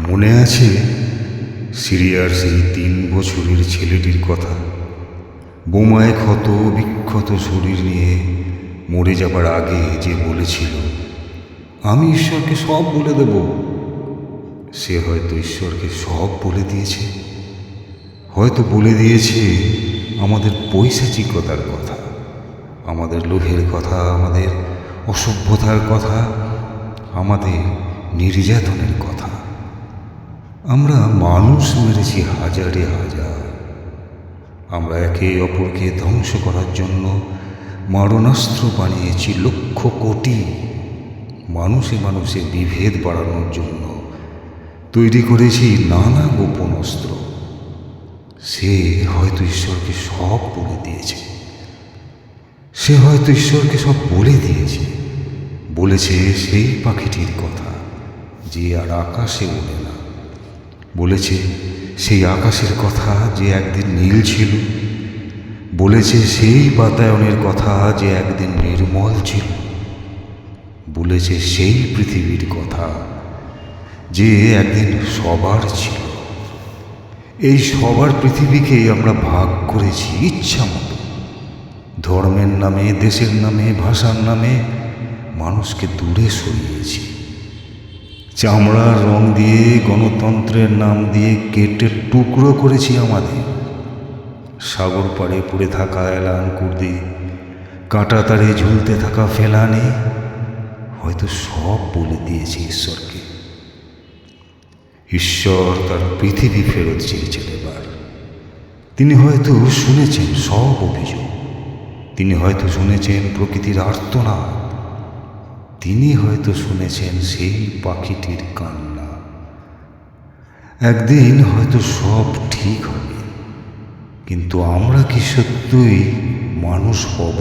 মনে আছে সিরিয়ার সেই 3 বছরের ছেলেটির কথা? বোমায় ক্ষত বিক্ষত শরীর নিয়ে মরে যাবার আগে যে বলেছিল, আমি ঈশ্বরকে সব বলে দেব। সে হয়তো ঈশ্বরকে সব বলে দিয়েছে, হয়তো বলে দিয়েছে আমাদের পৈশাচিকতার কথা, আমাদের লোভের কথা, আমাদের অসভ্যতার কথা, আমাদের নির্যাতনের কথা। আমরা মানুষ মেরেছি হাজারে হাজার। আমরা একে অপরকে ধ্বংস করার জন্য মারণাস্ত্র বানিয়েছি লক্ষ কোটি। মানুষে মানুষে বিভেদ বাড়ানোর জন্য তৈরি করেছি নানা গোপন অস্ত্র। সে হয়তো ঈশ্বরকে সব বলে দিয়েছে, সে হয়তো ঈশ্বরকে সব বলে দিয়েছে। বলেছে সেই পাখিটির কথা যে আর আকাশে ওড়ে না, বলেছে সেই আকাশের কথা যে একদিন নীল ছিল, বলেছে সেই বাতায়নের কথা যে একদিন নির্মল ছিল, বলেছে সেই পৃথিবীর কথা যে একদিন সবার ছিল। এই সবার পৃথিবীকে আমরা ভাগ করেছি ইচ্ছা মতো। ধর্মের নামে, দেশের নামে, ভাষার নামে মানুষকে দূরে সরিয়েছি। চামড়ার রং দিয়ে, গণতন্ত্রের নাম দিয়ে কেটে টুকরো করেছি আমাদের। সাগর পাড়ে পড়ে থাকা এলান কুর্দি, কাঁটা তারে ঝুলতে থাকা ফেলানি হয়তো সব বলে দিয়েছে ঈশ্বরকে। ঈশ্বর তার পৃথিবী ফেরত চেয়েছেন এবার। তিনি হয়তো শুনেছেন সব অভিযোগ, তিনি হয়তো শুনেছেন প্রকৃতির আর্তনাদ, তিনি হয়তো শুনেছেন সেই পাখিটির কান্না। একদিন হয়তো সব ঠিক হবে, কিন্তু আমরা কি সত্যই মানুষ হব?